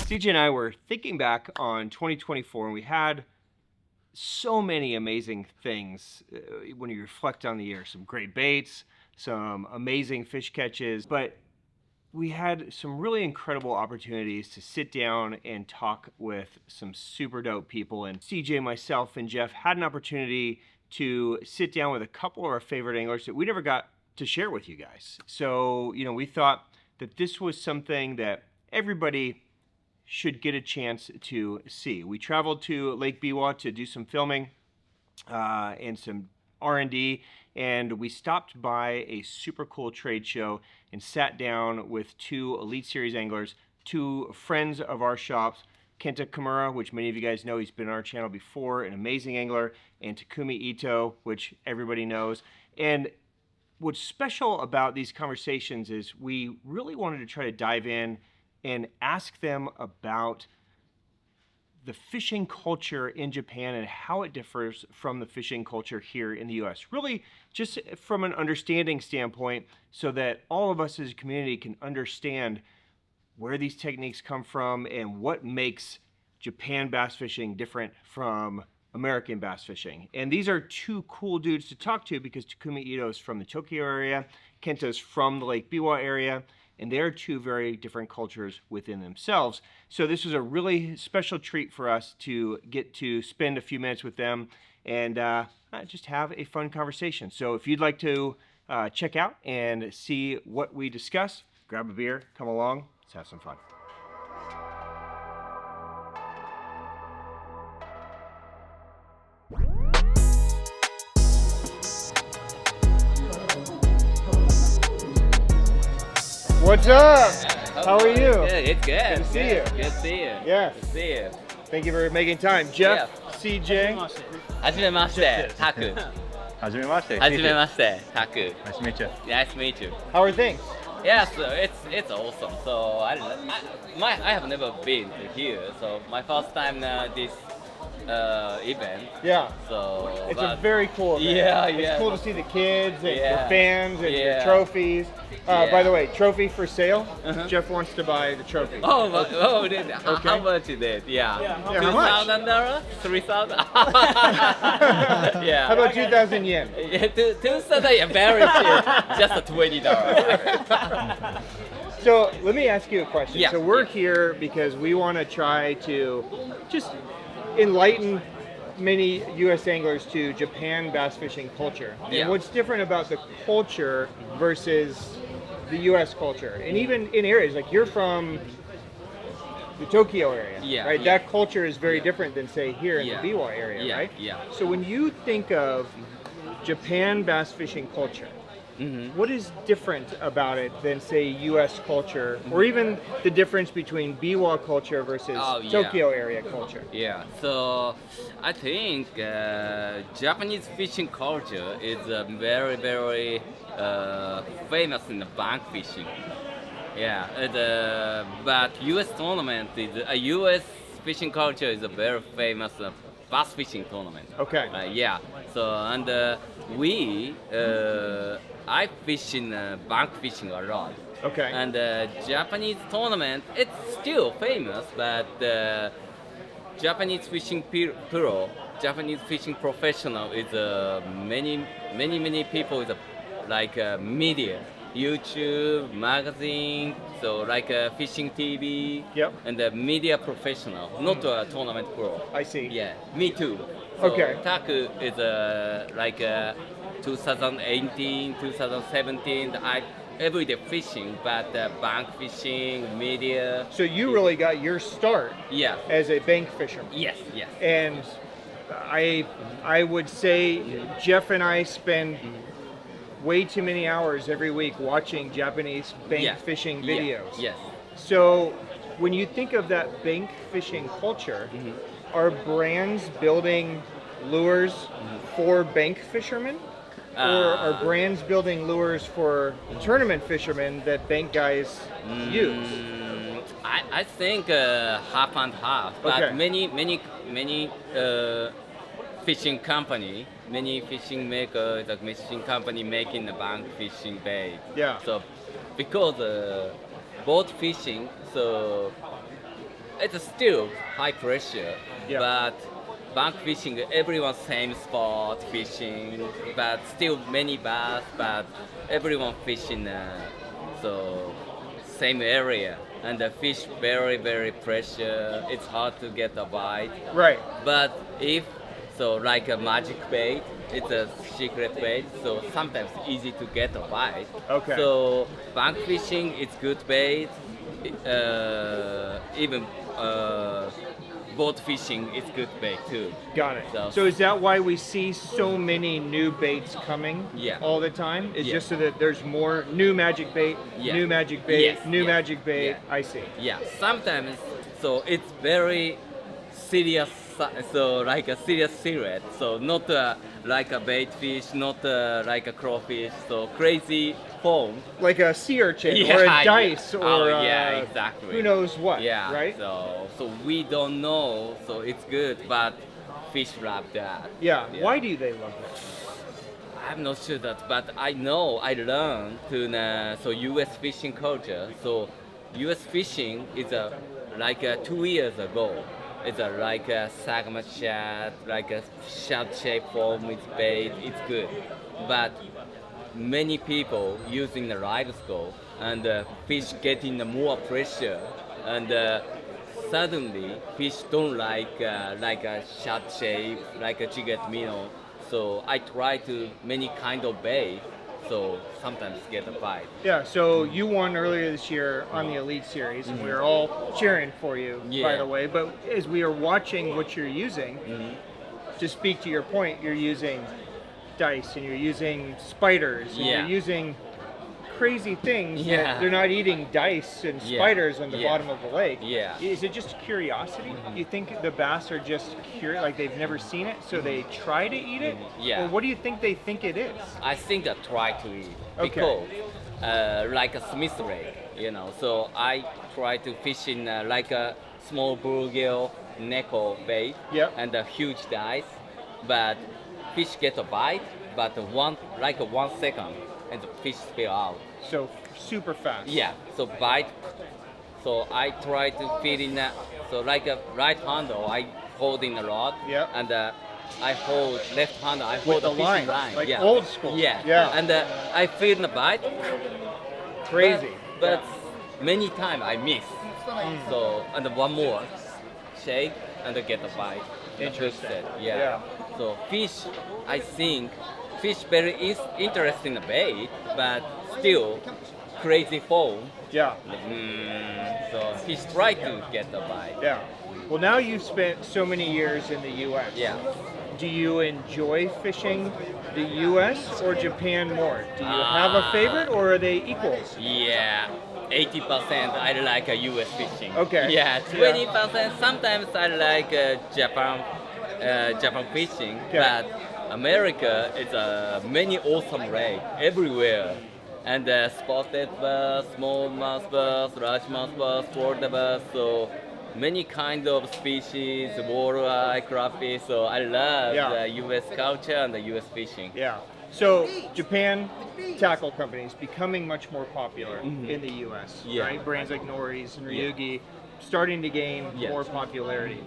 CJ and I were thinking back on 2024, and we had so many amazing things when you reflect on the year. Some great baits, some amazing fish catches, but we had some really incredible opportunities to sit down and talk with some super dope people. And CJ, myself, and Jeff had an opportunity to sit down with a couple of our favorite anglers that we never got to share with you guys. So, we thought that this was something that everybody should get a chance to see. We traveled to Lake Biwa to do some filming and some R&D, and we stopped by a super cool trade show and sat down with two Elite Series anglers, two friends of our shops, Kenta Cura, which many of you guys know, he's been on our channel before, an amazing angler, and Takumi Ito, which everybody knows. And what's special about these conversations is we really wanted to try to dive in and ask them about the fishing culture in Japan and how it differs from the fishing culture here in the US. Really just from an understanding standpoint, so that all of us as a community can understand where these techniques come from and what makes Japan bass fishing different from American bass fishing. And these are two cool dudes to talk to because Takumi Ito is from the Tokyo area, Kenta's from the Lake Biwa area, and they're two very different cultures within themselves. So this was a really special treat for us to get to spend a few minutes with them and just have a fun conversation. So if you'd like to check out and see what we discuss, grab a beer, come along, let's have some fun. What's up? How are you? Good. It's good. Good to see you. Good to see you. Yes. Good to see you. Thank you for making time. Jeff, CJ. はじめまして、タク。はじめまして。はじめまして、タク。 Nice to meet you. Nice to meet you. How are things? Yes, it's awesome. So I have never been here. So my first time this event. Yeah. So It's a very cool event. Yeah, It's yeah. cool to see the kids and Yeah. the fans and the Yeah. trophies. Yeah. By the way, trophy for sale. Uh-huh. Jeff wants to buy the trophy. Oh, really? Okay. How much is it? Yeah. Yeah, how much? $2,000? $3,000? Yeah. How about 2,000 yen? Yeah, 2,000 yen, very cheap. Just $20. So let me ask you a question. Yeah. So we're here because we want to try to just enlighten many U.S. anglers to Japan bass fishing culture. And Yeah. what's different about the culture versus the U.S. culture. And even in areas, like you're from the Tokyo area, Yeah, right? yeah. That culture is very different than, say, here in Yeah. the Biwa area, Yeah, right? yeah. So when you think of Japan bass fishing culture, Mm-hmm. what is different about it than, say, U.S. culture, or even the difference between Biwa culture versus Oh, yeah. Tokyo area culture? Yeah, so I think Japanese fishing culture is very, very famous in the bank fishing. Yeah, but U.S. tournament is U.S. fishing culture is a very famous bass fishing tournament. Okay. Yeah. So and I fish in bank fishing a lot. Okay. And Japanese tournament, it's still famous, but Japanese fishing pro, Japanese fishing professional is many people is like media, YouTube, magazine, so like fishing TV, Yep. and the media professional, not a tournament pro. I see. Yeah, me too. So Okay. Taku is like 2018, 2017. I everyday fishing, but bank fishing, media. So you really got your start Yeah. as a bank fisherman. Yes. Yes. And I would say Jeff and I spend way too many hours every week watching Japanese bank Yeah. fishing Yeah. videos. Yes. So when you think of that bank fishing culture, are brands building lures for bank fishermen? Or are brands building lures for tournament fishermen that bank guys use? I think half and half, but Okay. many fishing company, many fishing makers, like fishing company making the bank fishing bait. Yeah. So because boat fishing, so it's still high pressure, Yeah. but bank fishing, everyone same spot fishing, but still many bass, but everyone fishing so same area, and the fish very pressure. It's hard to get a bite. Right. But if so, like a magic bait, it's a secret bait, so sometimes easy to get a bite. Okay. So bank fishing, it's good bait. Even boat fishing, it's good bait too. Got it. So- So is that why we see so many new baits coming Yeah. all the time? It's Yeah. just so that there's more new magic bait, Yeah. new magic bait, Yes, new yeah, magic bait. yeah. I see. Yeah, sometimes so it's very serious, so like a serious silhouette. So not like a bait fish, not like a crawfish. So crazy foam. Like a sea urchin Yeah, or a yeah. dice or Oh, yeah, exactly. who knows what, Yeah, right? So we don't know. So it's good, but fish love that. Yeah. Yeah. Why do they love that? I'm not sure that, but I know I learned to so U.S. fishing culture. So U.S. fishing is like 2 years ago. It's like a sagma shad, like a shad shaped form with bait. It's good, but many people using the live scope and fish getting more pressure, and suddenly fish don't like a shad shape, like a jigget minnow. So I try to many kind of bait, so sometimes get a bite. Yeah, so you won earlier this year on the Elite Series, and we were all cheering for you, by Yeah. the way. But as we are watching what you're using, to speak to your point, you're using dice and you're using spiders and Yeah. you're using crazy things Yeah. that they're not eating dice and Yeah. spiders on the Yeah. bottom of the lake. Yeah. Is it just curiosity? You think the bass are just curious, like they've never seen it, so they try to eat it? Yeah. Or what do you think they think it is? I think I try to eat Okay. because like a Smith Lake, So I try to fish in like a small bluegill, neko bait, Yep. and a huge dice, but fish get a bite, but 1 second, and the fish spill out. So super fast. Yeah, so bite. So I try to feed in that. So like a right handle, I hold in the rod, Yep. and I hold left hand. I hold the the fishing lines, line, like yeah. old school. Yeah, Yeah. And I feel the bite. Crazy. But many times I miss. So and one more, shake and get a bite. Interesting. Yeah. Yeah. So fish, I think fish very interesting bait, but still crazy foam. Yeah. So fish try to get the bite. Yeah. Well, now you've spent so many years in the U.S. Yeah. Do you enjoy fishing the U.S. or Japan more? Do you have a favorite, or are they equals? Yeah. 80% I like U.S. fishing. Okay. Yeah. Yeah. 20% sometimes I like Japan fishing, Okay. but America is many awesome lake everywhere. And spotted bass, smallmouth bass, largemouth bass, Florida bass, so many kind of species, walleye, crappie. So I love Yeah. the U.S. culture and the U.S. fishing. Yeah. So Japan tackle companies becoming much more popular Mhm. in the U.S. Yeah. Right? Brands like Nori's and Ryugi starting to gain Yes. more popularity.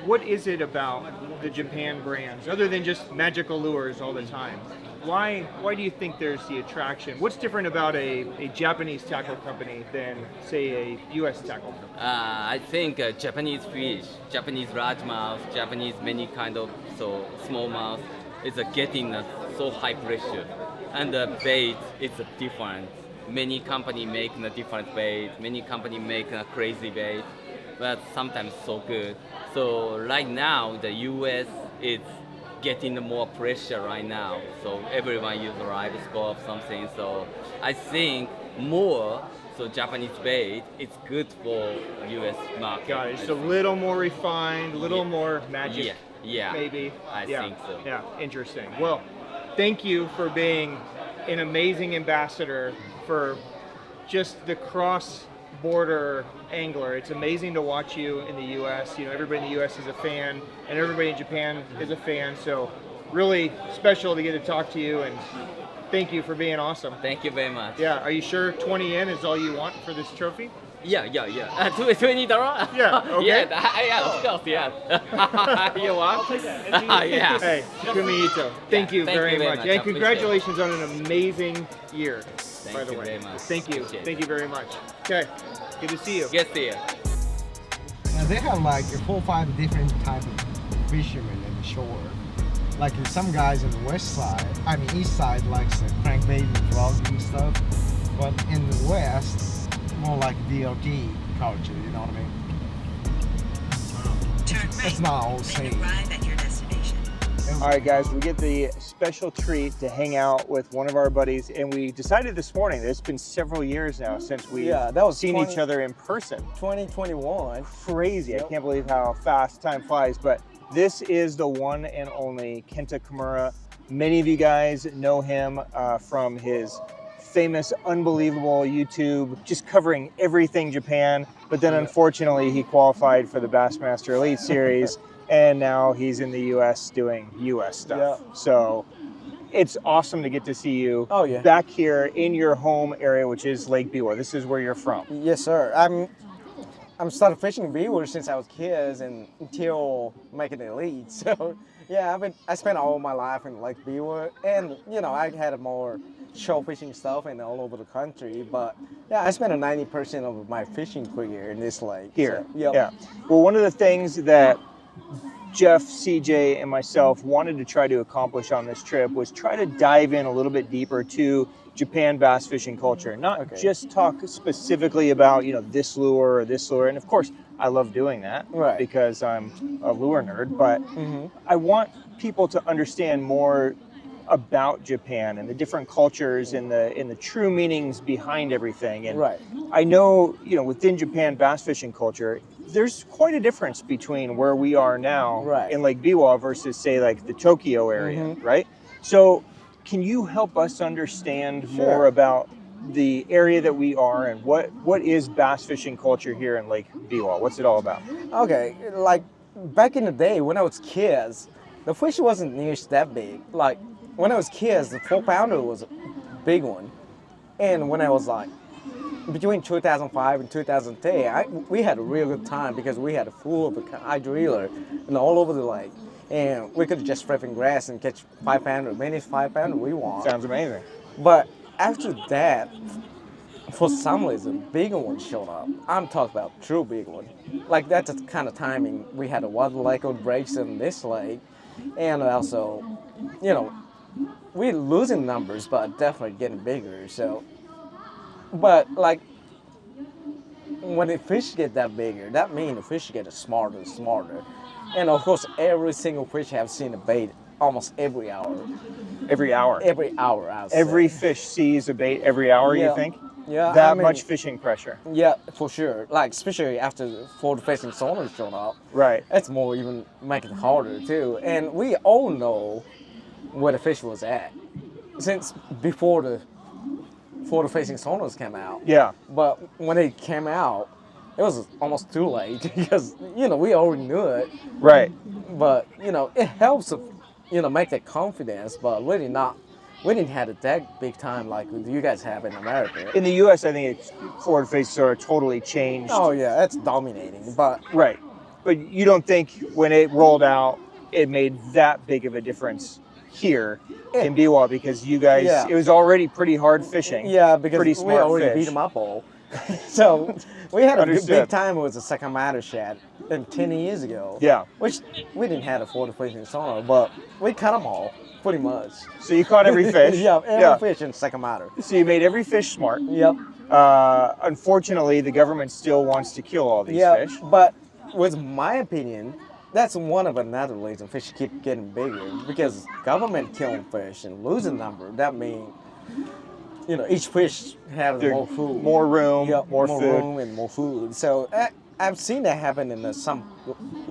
What is it about the Japan brands, other than just magical lures all the time? Why do you think there's the attraction? What's different about a Japanese tackle company than, say, a U.S. tackle company? I think Japanese fish, Japanese largemouth, Japanese many kind of smallmouth is getting so high pressure, and the bait is different. Many company making a different bait, many company make a crazy bait, but sometimes so good. So right now the U.S. is getting more pressure right now. So everyone use live scope something. So I think more. So Japanese bait, it's good for U.S. market. Got it. Just a little more refined, a little Yeah. more magic, Yeah, maybe. I Yeah. think so. Yeah, interesting. Well, thank you for being an amazing ambassador for just the cross-border angler. It's amazing to watch you in the U.S. Everybody in the U.S. is a fan, and everybody in Japan is a fan. So, really special to get to talk to you, and thank you for being awesome. Thank you very much. Yeah, are you sure 20 yen is all you want for this trophy? Yeah. $20? Yeah, okay. Yeah, of course, yeah. You want? Yeah. Hey, Takumi Ito, thank you thank very you very much. much. And I appreciate it. congratulations on an amazing year, by the you way. very much. Thank you. Appreciate Thank it. you very much. Okay, good to see you. Get there. They have like 4 or 5 different type of fishermen in the shore. Like some guys in the west side, east side likes the crankbait and frog and stuff. But in the west, more like DLT culture, you know what I mean? Turn right. It's not all the Then same. arrive at your destination. All right, guys, we get the special treat to hang out with one of our buddies, and we decided this morning that it's been several years now since we've Yeah, that was seen 20 each other in person. 2021. Crazy. I Yep. can't believe how fast time flies, but this is the one and only Kenta Cura. Many of you guys know him from his famous, unbelievable YouTube, just covering everything Japan. But then unfortunately, he qualified for the Bassmaster Elite Series, and now he's in the US doing US stuff. Yeah. So it's awesome to get to see you Oh, yeah. back here in your home area, which is Lake Biwa. This is where you're from. Yes, sir. I'm started fishing beaver since I was kids and until making the elite. So yeah, I spent all my life in Lake Biwa, and I had more show fishing stuff and all over the country. But yeah, I spent 90% of my fishing career in this lake. Here. So, yep. Yeah. Well, one of the things that Jeff, CJ, and myself wanted to try to accomplish on this trip was try to dive in a little bit deeper to Japan bass fishing culture. Not Okay. just talk specifically about, this lure or this lure. And of course, I love doing that Right. because I'm a lure nerd. But Mhm. I want people to understand more about Japan and the different cultures and the true meanings behind everything. And Right. I know, within Japan bass fishing culture, there's quite a difference between where we are now Right. in Lake Biwa versus, say, like the Tokyo area, Mhm. right? So can you help us understand Sure. more about the area that we are and what is bass fishing culture here in Lake Biwa? What's it all about? Okay, like back in the day when I was kids, the fish wasn't near that big. Like when I was kids, the 4-pounder was a big one, and when I was like between 2005 and 2010, we had a real good time because we had a full of a hydroiler and all over the lake, and we could just flip in grass and catch 5-pounder, many 5-pounder we want. Sounds amazing. But after that, for some reason, bigger one showed up. I'm talking about true big one. Like that's the kind of timing we had a water lake or breaks in this lake, and also, we're losing numbers, but definitely getting bigger. So, but like when the fish get that bigger, that means the fish get smarter and smarter. And of course, every single fish have seen a bait almost every hour. Every hour. Every hour, I would say. Every fish sees a bait every hour, you Yeah. think? Yeah, That I mean- much fishing pressure. Yeah, for sure. Like especially after the forward-facing sonar showed up, Right. it's more even making it harder too. And we all know where the fish was at since before the forward-facing sonars came out. Yeah. But when they came out, it was almost too late because we already knew it. Right. But it helps make that confidence. But really not. We didn't have it that big time like you guys have in America. In the U.S., I think it's forward face sort of totally changed. Oh yeah, it's dominating. But Right. But you don't think when it rolled out, it made that big of a difference here in Biwa because you guys, Yeah. it was already pretty hard fishing. yeah, because pretty we smart already fish. beat them up all. So we had a Understood. big time with the second matter shad 10 years ago. Yeah. Which we didn't have a 40-facing sonar, but we cut them all pretty much. So you caught every fish. yeah, every fish in second matter. So you made every fish smart. Yep. Unfortunately, the government still wants to kill all these Yeah, fish. but with my opinion, that's one of another reason fish keep getting bigger because government killing fish and losing number. That means each fish has There- more food, more room, yeah, more food. room and more food. So I've seen that happen in some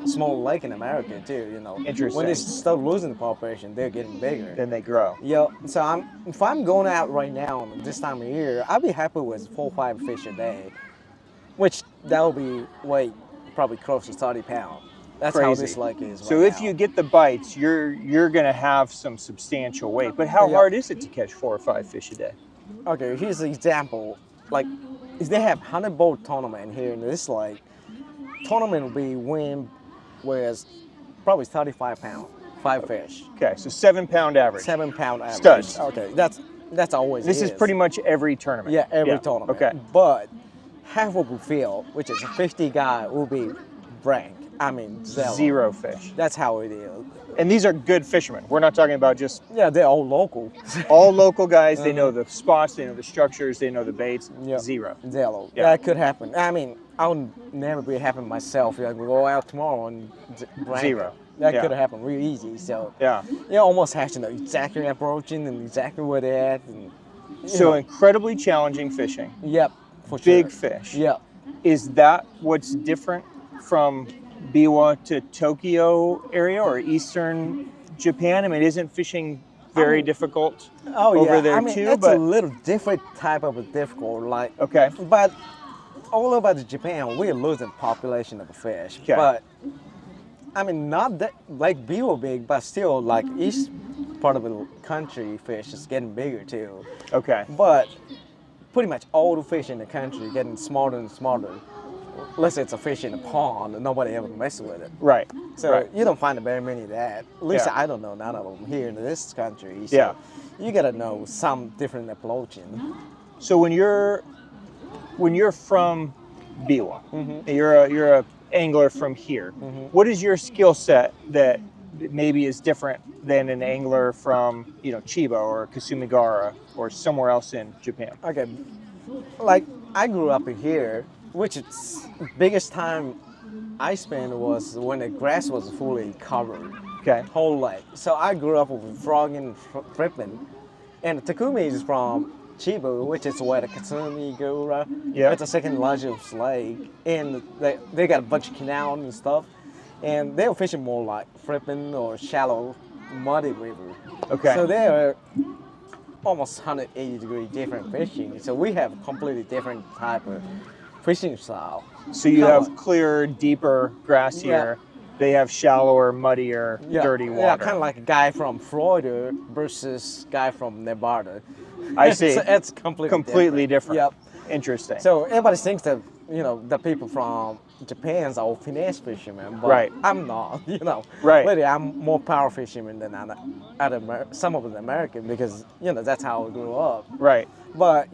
small lake in America too. Interesting. When they start losing the population, they're getting bigger. Then they grow. Yeah, so if I'm going out right now this time of year, I'll be happy with 4 or 5 fish a day, which that'll be weight probably close to 30 pounds. That's how Crazy. this lake is. So right if now. you get the bites, you're gonna have some substantial weight. But how Yeah. hard is it to catch 4 or 5 fish a day? Okay, here's the example. Like is they have 100 boat tournament here in this lake. Tournament will be win with probably 35 pound, 5 fish, Okay, so 7-pound average. 7 pound average. Studs. Okay, that's always. This is pretty much every tournament. Yeah, every tournament. Okay. But half of the field, which is a 50 guy, will be blank. I mean, Zero fish. That's how it is. And these are good fishermen. We're not talking about just Yeah, they're all local. all local guys. They know the spots, they know the structures, they know the baits. Yeah. Zero. Zero. Yeah. That could happen. I mean, I would never be happen myself. Like, we go out tomorrow and blank. Zero. That Yeah. could happen real easy. So Yeah. you almost have to know exactly approaching and exactly where they're at. And, you So know. incredibly challenging fishing. Yep, for sure. Big fish. Yep. Is that what's different from Biwa to Tokyo area or Eastern Japan? I mean, isn't fishing very difficult over there I mean, too? it's But a little different type of a difficult. Like, okay. but all over Japan, we're losing population of the fish. Okay. But I mean, not that like Biwa big, but still like east part of the country fish is getting bigger too. Okay. But pretty much all the fish in the country getting smaller and smaller. Unless it's a fish in a pond, nobody ever messes with it. Right. So right. you don't find very many of that. At least Yeah. I don't know none of them here in this country. So Yeah. you gotta know some different approaching. So when you're from Biwa, Mm-hmm. you're a angler from here. What is your skill set that maybe is different than an angler from Chiba or Kasumigara or somewhere else in Japan? Okay, like I grew up in here, which is biggest time I spent was when the grass was fully covered, Okay. whole lake. So I grew up with frog and flipping, and Takumi is from Chiba, which is where the Kenta Cura. Yeah. It's the second largest lake, and they got a bunch of canals and stuff, and they're fishing more like flipping or shallow, muddy river. Okay. So they're almost 180-degree different fishing. So we have a completely different type of fishing style. So you Kinda have like- clearer, deeper, grassier. They have shallower, muddier, dirty water. Yeah, kind of like a guy from Florida versus guy from Nevada. I see. It's completely different. Yep. Interesting. So everybody thinks that the people from Japan's are finesse fishermen, but Right. I'm not. Right. Really, I'm more power fisherman than some of the American because that's how I grew up. right. But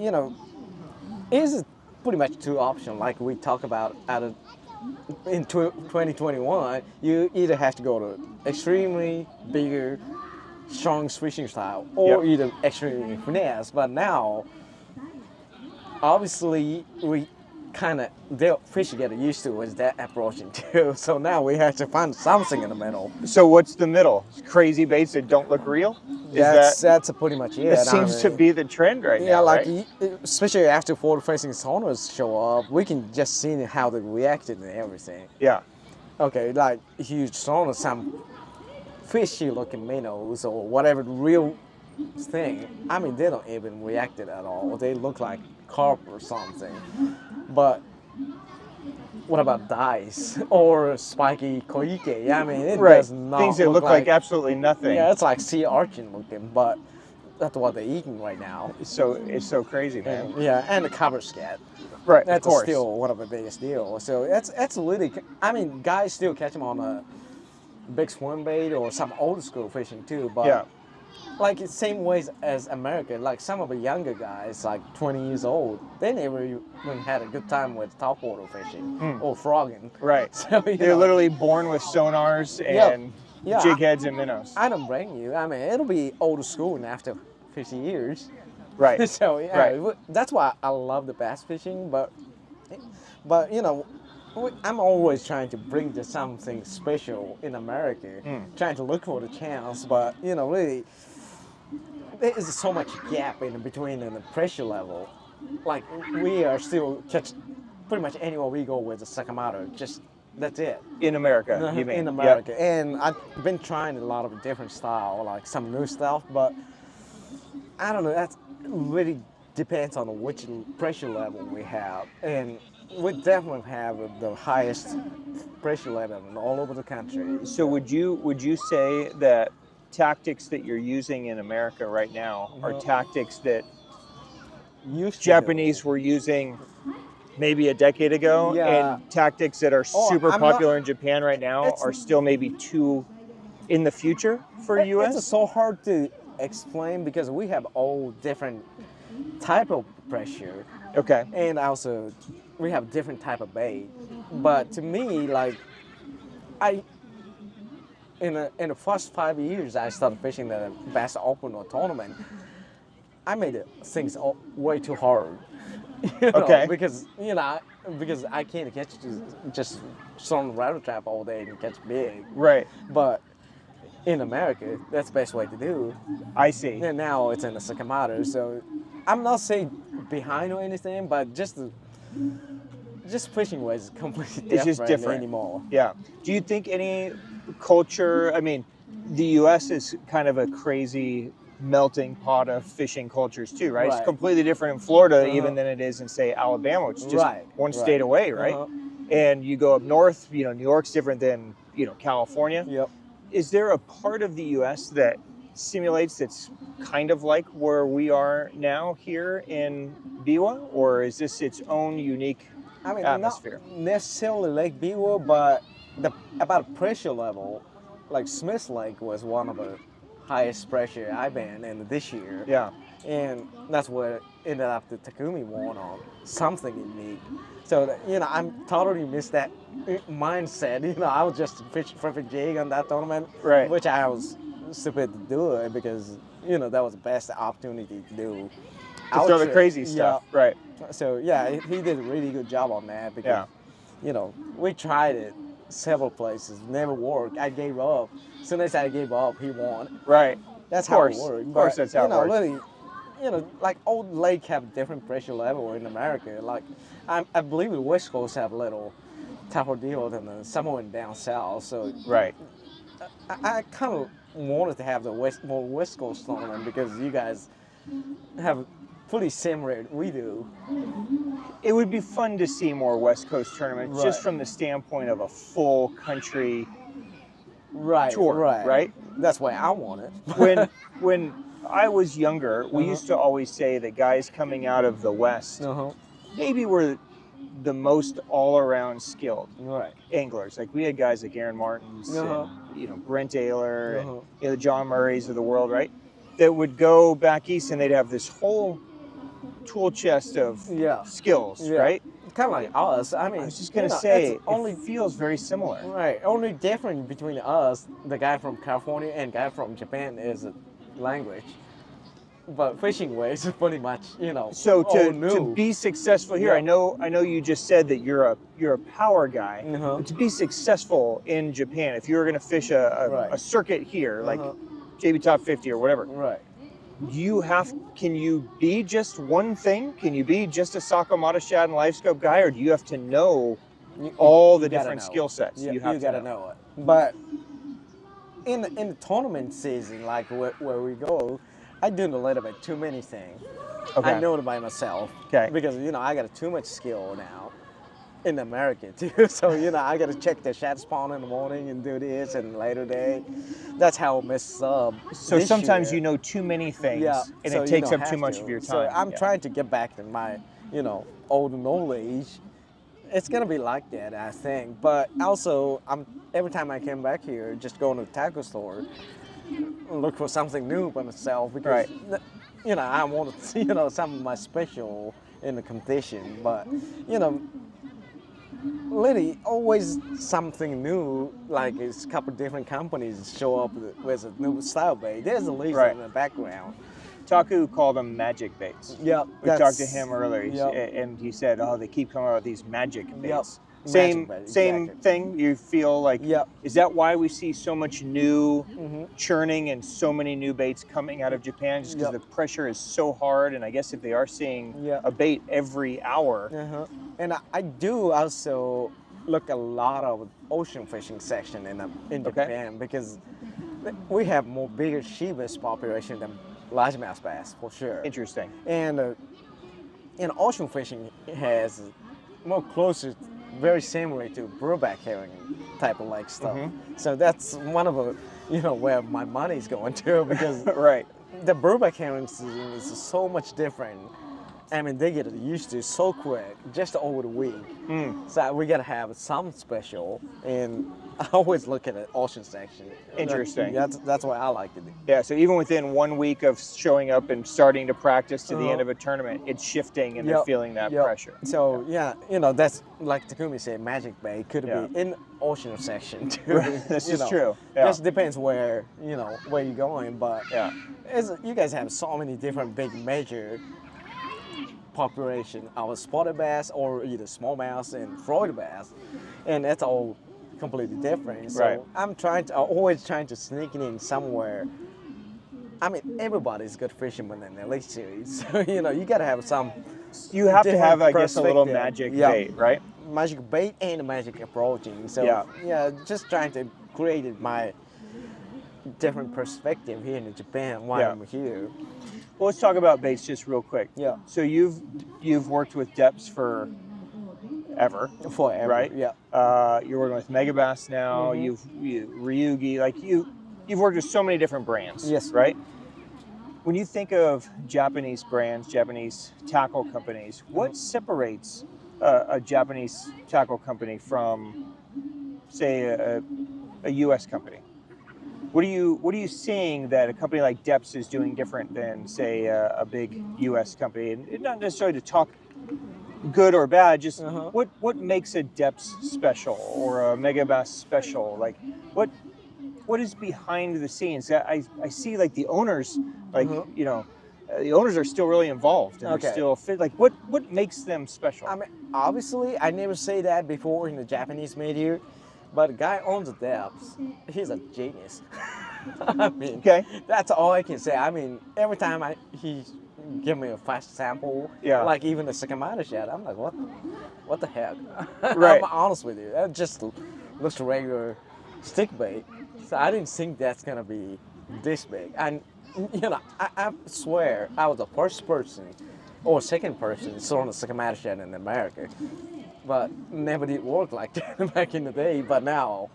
it's pretty much two options. Like we talk about in 2021, you either have to go to extremely bigger, strong fishing style, or Yep. either extremely finesse. But now, obviously, we the fish get used to is that approaching too. So now we have to find something in the middle. So what's the middle? Crazy baits that don't look real? That's pretty much it. That seems to be the trend right Yeah, now, like right? especially after forward-facing sonars show up, we can just see how they reacted and everything. Yeah. Okay, like huge sonar, some fishy-looking minnows or whatever real thing. I mean, they don't even react it at all. They look like carp or something. But what about dice or spiky koike? I mean, it Right. does not Things that look like absolutely nothing. Yeah, it's like sea urchin looking, but that's what they're eating right now. It's so crazy, man. And, yeah, and the cover scat. Right. That's of course. still one of the biggest deals. So that's really. I mean, guys still catch them on a big swim bait or some old school fishing too. But Yeah. like the same ways as America, like some of the younger guys, like 20 years old, they never even had a good time with topwater fishing or frogging. Right. So, They're literally born with sonars and Yeah. jig heads and minnows. I don't blame you. I mean, it'll be old school and after 50 years. Right. So yeah, Right. that's why I love the bass fishing. But I'm always trying to bring to something special in America, trying to look for the chance. But really, there is so much gap in between and the pressure level. Like we are still catch pretty much anywhere we go with the Sakamoto. Just that's it. In America, you mean? In Yep. America, and I've been trying a lot of different style, like some new stuff, but I don't know. That really depends on which pressure level we have, and we definitely have the highest pressure level all over the country. So would you say that tactics that you're using in America right now are tactics that used to Japanese do. were using maybe a decade ago, Yeah. and tactics that are Oh, super I'm not- popular in Japan right now It's- are still maybe too in the future for US? It's so hard to explain because we have all different type of pressure, Okay. and also we have different type of bait. But to me, like I in the first 5 years I started fishing the Bass Open or tournament, I made things way too hard. Okay. Because because I can't catch just throwing rattle trap all day and catch big. Right. But in America, that's the best way to do. I see. And now it's in the Sakamoto, so I'm not saying behind or anything, but just fishing ways is completely different, It's just different anymore. Yeah. Do you think any culture, I mean, the US is kind of a crazy melting pot of fishing cultures too, right? It's Right. completely different in Florida Uh-huh. even than it is in, say, Alabama, which is just Right, one right. state away, right? Uh-huh. And you go up north, you know, New York's different than, you know, California. Yep. Is there a part of the US that simulates that's kind of like where we are now here in Biwa, or is this its own unique I mean, atmosphere? not necessarily Lake Biwa, but about pressure level, like Smith's Lake was one of the highest pressure I've been in this year. Yeah. And that's what ended up the Takumi won on something unique. So I'm totally missed that mindset. I was just fishing for a jig on that tournament, Right. which I was stupid to do it because that was the best opportunity to do. To throw the crazy stuff, right? So yeah, he did a really good job on that because we tried it several places, never worked. I gave up. As soon as I gave up, he won. Right. That's Of course. how it worked. Of course, that's how it works. Really, like old lake have different pressure level in America. Like I believe the West Coast have a little tougher deal than somewhere down south. So Right. I kind of wanted to have the more West Coast tournament because you guys have pretty similar we do. It would be fun to see more West Coast tournaments just Right. from the standpoint of a full country Right. tour, right? That's why I want it. When I was younger, we used to always say that guys coming out of the West Uh-huh. maybe were the most all-around skilled Right. anglers. Like we had guys like Aaron Martins, Uh-huh. and, Brent Ayler, Uh-huh. and, the John Murrays of the world, right? That would go back east and they'd have this whole tool chest of Yeah. skills, Yeah. right? Kind of like us. I mean, I was just gonna say, it's only it feels very similar. right. Only difference between us, the guy from California and guy from Japan, is language. But fishing ways is pretty much, So all to new. be successful here, Yeah. I know you just said that you're a power guy. Uh-huh. But to be successful in Japan, if you were going to fish Right. a circuit here, like Uh-huh. JB Top 50 or whatever, Right. can you be just one thing? Can you be just a Sakamata shad and live scope guy, or do you have to know all the You gotta different know. skill sets? You have to gotta know it. But in the tournament season, like where we go, I do a little bit too many things. Okay. I know it by myself. Okay. Because I got too much skill now in America too. So I got to check the shad spawn in the morning and do this and later day. That's how I mess up. So this sometimes year. you know too many things, Yeah, and so it you takes don't up too have much to. of your time. So I'm Yeah. trying to get back to my, old knowledge. It's gonna be like that, I think. But also, every time I came back here, just going to the tackle store, look for something new by myself because, I wanted to see, some of my special in the competition. But, literally always something new. Like it's a couple different companies show up with a new style bait. There's a laser Right. in the background. Taku called them magic baits. Yep. We talked to him earlier, Yep. and he said, "Oh, they keep coming out with these magic baits." Yep. Same, Magic bait, same exactly. thing. You feel like, Yep. is that why we see so much new Mhm. churning and so many new baits coming out of Japan? Just because Yep. the pressure is so hard, and I guess if they are seeing Yep. a bait every hour, Uh-huh. And I do also look a lot of ocean fishing section in Okay. Japan because we have more bigger Shibas population than largemouth bass for sure. interesting. And ocean fishing has more closer, very similar to brewback herring type of like stuff. So that's one of the, where my money's going to because Right. the brewback herring season is so much different I mean, they get used to it so quick, just over the week. So we gotta have something special, and I always look at the ocean section. Interesting. That's why I like it. Yeah, so even within 1 week of showing up and starting to practice to the end of a tournament, it's shifting and they're feeling that pressure. So that's like Takumi said, Magic Bay could be in ocean section too. This is true. Yeah. Just depends where where you're going, but you guys have so many different big major population of spotted bass or either smallmouth and Florida bass, and that's all completely different. So I'm always trying to sneak it in somewhere. I mean, everybody's good fisherman in the Elite Series, so you gotta have some. You have to have, I guess, a little perspective. magic bait, right? Magic bait and magic approaching. So just trying to create my different perspective here in Japan while I'm here. Well, let's talk about baits just real quick. Yeah. So you've worked with depths for forever, right? Yeah. You're working with Megabass now. You Ryugi, like you've worked with so many different brands. Yes. Right. When you think of Japanese brands, Japanese tackle companies, what separates a Japanese tackle company from, say, a U.S. company? What are you seeing that a company like Depths is doing different than, say, a big U.S. company? And not necessarily to talk good or bad, just what makes a Depths special or a Megabass special? Like, what is behind the scenes? I see like the owners, like the owners are still really involved and they're still fit. Like, what makes them special? I mean, obviously, I never say that before in the Japanese media. But the guy owns the Depths. He's a genius. I mean, that's all I can say. I mean, every time he give me a fast sample, like even the Sakamata shad, I'm like, what the heck? Right. I'm honest with you. That just looks regular stick bait. So I didn't think that's gonna be this big. And I swear I was the first person or second person throwing a Sakamata shad in America. But never did work like that back in the day. But now,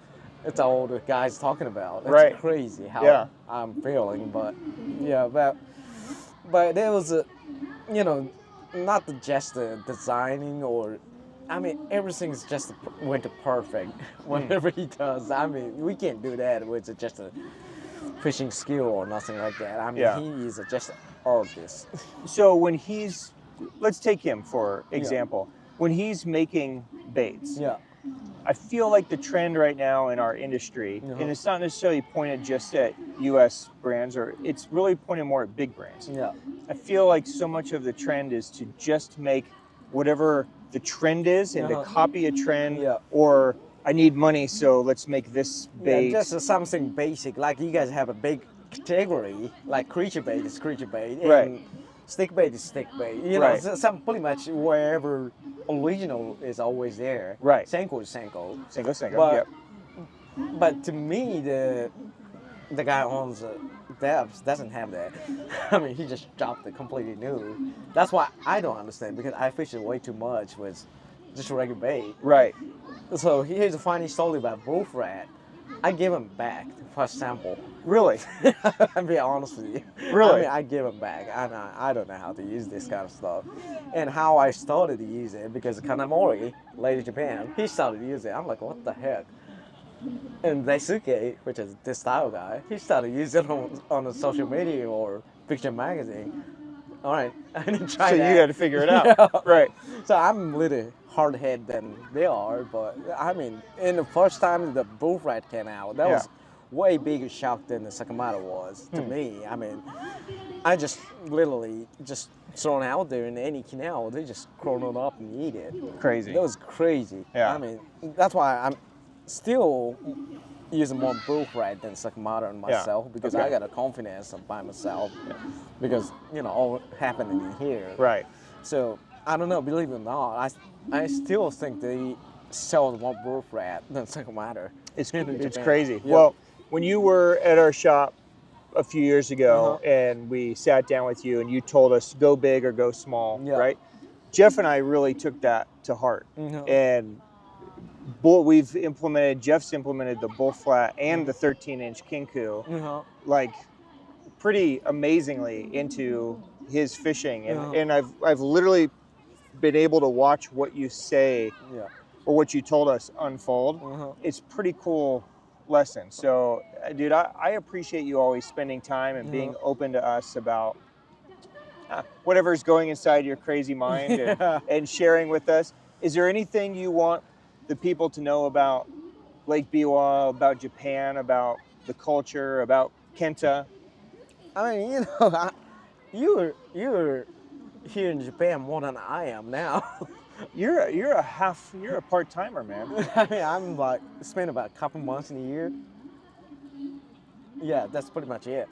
it's all the guys talking about. It's crazy how I'm feeling. But but there was not just the designing or, I mean, everything's just went to perfect. Whatever he does, I mean, we can't do that with just a fishing skill or nothing like that. I mean, he is just an artist. So when let's take him for example. When he's making baits, I feel like the trend right now in our industry, and it's not necessarily pointed just at U.S. brands, or it's really pointed more at big brands. Yeah. I feel like so much of the trend is to just make whatever the trend is and to copy a trend, or I need money, so let's make this bait. Yeah, just something basic. Like you guys have a big category, like creature bait is creature bait. And right. Stick bait is stick bait. You know, some pretty much wherever original is always there. Right. Senko is Senko. Senko. But to me, the guy owns Depths doesn't have that. I mean, he just dropped it completely new. That's why I don't understand, because I fish it way too much with just regular bait. Right. So here's a funny story about Bull Rat. I gave him back the first sample. Really? I'll be honest with you. Really? I mean, I gave him back. I don't know how to use this kind of stuff. And how I started to use it, because Kanamori, Lady Japan, he started to use it. I'm like, what the heck? And Daisuke, which is this style guy, he started using it on the social media or picture magazine. All right, I didn't try that. So you got to figure it out. Right. So I'm a little hard-headed than they are, but I mean, in the first time the Bull Rat came out, that was way bigger shock than the Sakamata was to me. I mean, I just literally just thrown out there in any canal, they just crawl it up and eat it. Crazy. That was crazy. Yeah. I mean, that's why I'm still using more Bull Rat than Sakamata on myself, because I got a confidence by myself, because, you know, all happening in here. Right. So, I don't know, believe it or not, I still think they sell more Bull Rat than Sakamata. It's crazy. Yeah. Well, when you were at our shop a few years ago and we sat down with you and you told us go big or go small, right? Jeff and I really took that to heart. And Jeff's implemented the bull flat and the 13-inch Kinku, like pretty amazingly into his fishing, and, Yeah. and I've literally been able to watch what you say Yeah. or what you told us unfold. Uh-huh. It's pretty cool lesson. So, dude, I appreciate you always spending time and being open to us about whatever's going inside your crazy mind Yeah. and sharing with us. Is there anything you want the people to know about Lake Biwa, about Japan, about the culture, about Kenta? I mean, you know, you're here in Japan more than I am now. You're a part-timer, man. I mean, I'm like spend about a couple months in a year. Yeah, that's pretty much it.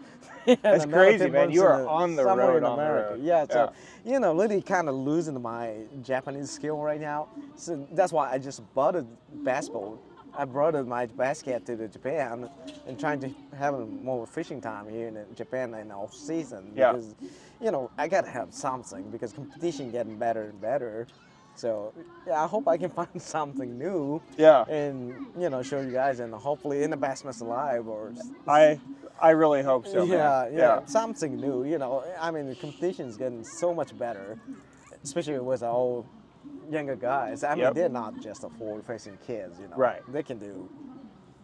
And That's another crazy, 10 man. months You in are on the somewhere road, in on the America. road. Yeah, so you know, really kind of losing my Japanese skill right now. So that's why I just bought a bass boat. I brought my basket to Japan and trying to have more fishing time here in Japan in off season Yeah. because you know I gotta have something because competition getting better and better. So yeah, I hope I can find something new. Yeah. And you know, show you guys and hopefully in the Bassmaster Live or I really hope so, man. yeah, something new. You know, I mean the competition is getting so much better, especially with all younger guys. I mean Yep. they're not just a forward-facing kids. You know, Right. They can do.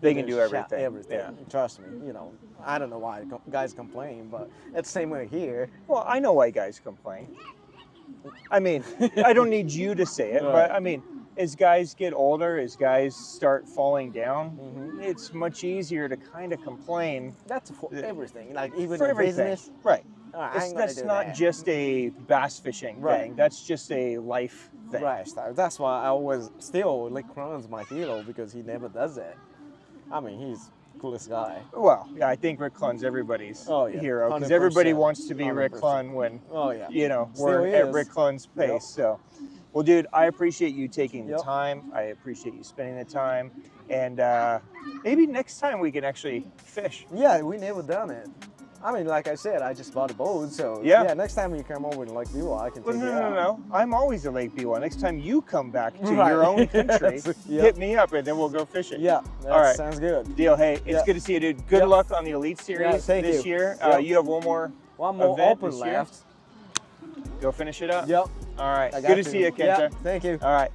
They can do shot everything. Everything. Yeah. Trust me. You know, I don't know why guys complain, but it's the same way here. Well, I know why guys complain. I mean, I don't need you to say it, but Right. I mean, as guys get older, as guys start falling down, Mhm. it's much easier to kind of complain That's for everything. Like even for in everything. business. Right. I It's, ain't gonna that's do not that. just a bass fishing Right. thing. That's just a life thing. Right, that's why I always still Rick Cron's my hero because he never does that. I mean, he's the coolest guy. Well, yeah, I think Rick Clunn's everybody's Oh, yeah. hero because 100%. everybody wants to be Rick 100%. Clunn when, Oh yeah. you know, Still we're at is. Rick Clunn's pace. Yep. So, well, dude, I appreciate you taking the Yep. time. I appreciate you spending the time. And maybe next time we can actually fish. Yeah, we never done it. I mean, like I said, I just bought a boat, so Yeah. next time you come over to Lake Biwa, I can Well, take you no, out. no. I'm always at Lake Biwa. Next time you come back to Right. your own country, Yes. Yep. hit me up and then we'll go fishing. Yeah, that All right. sounds good. Deal. Hey, it's Yeah. good to see you, dude. Good Yep. luck on the Elite Series thank this you. year. Yep. You have one more One more event open this year? left. Go finish it up. Yep. All right. I got Good to see you, Kenta. Yeah, thank you. All right.